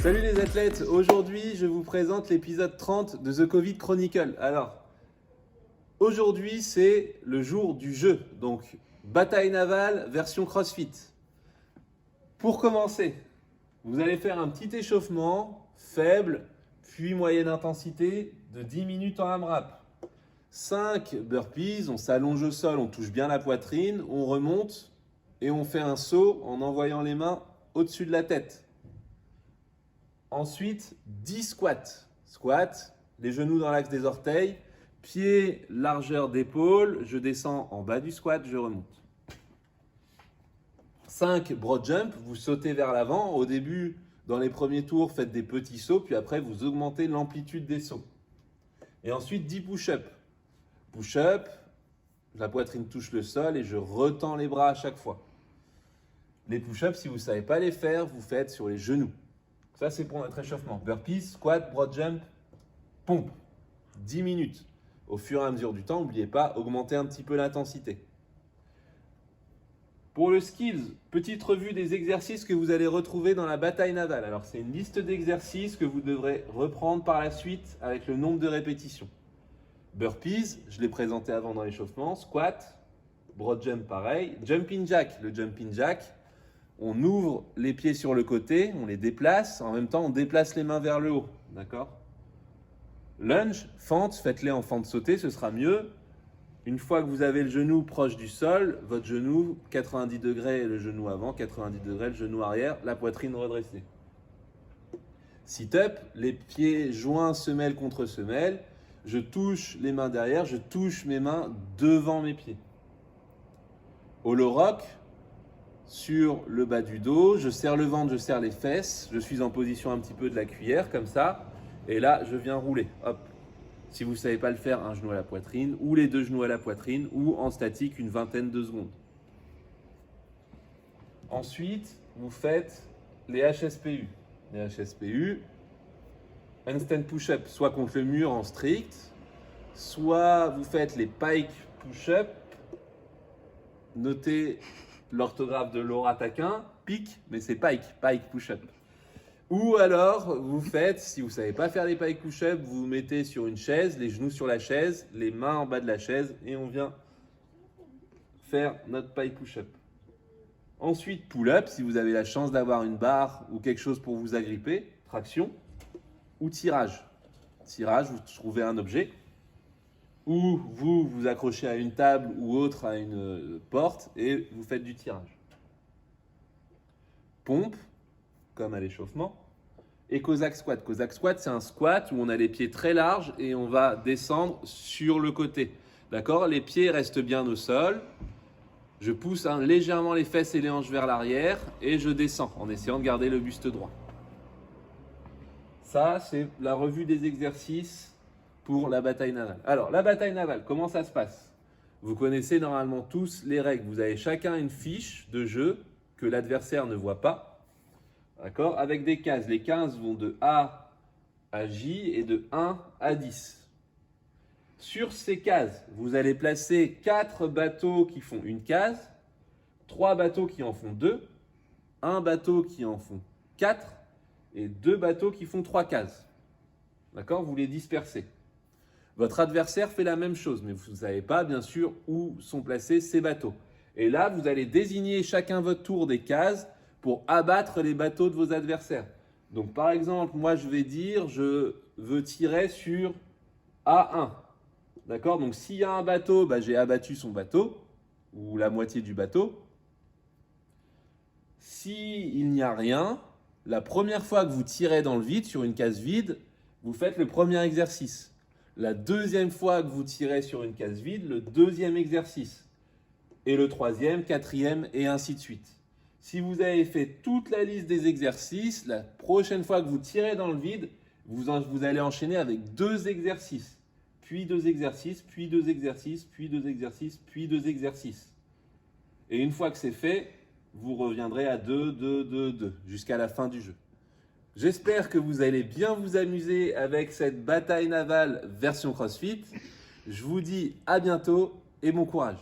Salut les athlètes, aujourd'hui je vous présente l'épisode 30 de The Covid Chronicle. Alors, aujourd'hui c'est le jour du jeu, donc bataille navale version CrossFit. Pour commencer, vous allez faire un petit échauffement faible, puis moyenne intensité de 10 minutes en AMRAP. 5 burpees, on s'allonge au sol, on touche bien la poitrine, on remonte et on fait un saut en envoyant les mains au-dessus de la tête. Ensuite, 10 squats. Squat, les genoux dans l'axe des orteils, pieds largeur d'épaule, je descends en bas du squat, je remonte. 5 broad jump, vous sautez vers l'avant. Au début, dans les premiers tours, faites des petits sauts, puis après, vous augmentez l'amplitude des sauts. Et ensuite, 10 push-up. Push-up, la poitrine touche le sol et je retends les bras à chaque fois. Les push-ups, si vous ne savez pas les faire, vous faites sur les genoux. Ça, c'est pour notre échauffement. Burpees, squat, broad jump, pompe. 10 minutes. Au fur et à mesure du temps, n'oubliez pas, augmenter un petit peu l'intensité. Pour le skills, petite revue des exercices que vous allez retrouver dans la bataille navale. Alors, c'est une liste d'exercices que vous devrez reprendre par la suite avec le nombre de répétitions. Burpees, je l'ai présenté avant dans l'échauffement. Squat, broad jump pareil. Jumping jack, le jumping jack. On ouvre les pieds sur le côté, on les déplace. En même temps, on déplace les mains vers le haut. D'accord ? Lunge, fente, faites-les en fente sautée, ce sera mieux. Une fois que vous avez le genou proche du sol, votre genou 90 degrés le genou avant, 90 degrés le genou arrière, la poitrine redressée. Sit-up, les pieds joints semelle contre semelle. Je touche les mains derrière, je touche mes mains devant mes pieds. Hollow rock, sur le bas du dos, je serre le ventre, je serre les fesses, je suis en position un petit peu de la cuillère, comme ça, et là, je viens rouler. Hop. Si vous ne savez pas le faire, un genou à la poitrine, ou les deux genoux à la poitrine, ou en statique, une vingtaine de secondes. Ensuite, vous faites les HSPU. Les HSPU, handstand push-up, soit contre le mur en strict, soit vous faites les pike push-up. Notez l'orthographe de Laura Taquin, pique, mais c'est pike push-up. Ou alors, vous faites, si vous ne savez pas faire les pike push-up, vous vous mettez sur une chaise, les genoux sur la chaise, les mains en bas de la chaise, et on vient faire notre pike push-up. Ensuite, pull-up, si vous avez la chance d'avoir une barre ou quelque chose pour vous agripper, traction, ou tirage. Tirage, vous trouvez un objet, ou vous vous accrochez à une table ou autre à une porte et vous faites du tirage. Pompe, comme à l'échauffement, et Cossack squat. Cossack squat, c'est un squat où on a les pieds très larges et on va descendre sur le côté. D'accord ? Les pieds restent bien au sol. Je pousse légèrement les fesses et les hanches vers l'arrière et je descends en essayant de garder le buste droit. Ça, c'est la revue des exercices pour la bataille navale. Alors, la bataille navale, comment ça se passe ? Vous connaissez normalement tous les règles. Vous avez chacun une fiche de jeu que l'adversaire ne voit pas. D'accord ? Avec des cases. Les 15 vont de A à J et de 1 à 10. Sur ces cases, vous allez placer 4 bateaux qui font une case, 3 bateaux qui en font 2, 1 bateau qui en font 4 et 2 bateaux qui font 3 cases. D'accord ? Vous les dispersez. Votre adversaire fait la même chose, mais vous ne savez pas, bien sûr, où sont placés ces bateaux. Et là, vous allez désigner chacun votre tour des cases pour abattre les bateaux de vos adversaires. Donc, par exemple, moi, je vais dire, je veux tirer sur A1. D'accord ? Donc, s'il y a un bateau, j'ai abattu son bateau, ou la moitié du bateau. S'il n'y a rien, la première fois que vous tirez dans le vide, sur une case vide, vous faites le premier exercice. La deuxième fois que vous tirez sur une case vide, le deuxième exercice. Et le troisième, quatrième, et ainsi de suite. Si vous avez fait toute la liste des exercices, la prochaine fois que vous tirez dans le vide, vous allez enchaîner avec 2 exercices. Puis 2 exercices, puis 2 exercices, puis 2 exercices, puis 2 exercices. Et une fois que c'est fait, vous reviendrez à 2, 2, 2, 2, jusqu'à la fin du jeu. J'espère que vous allez bien vous amuser avec cette bataille navale version CrossFit. Je vous dis à bientôt et bon courage.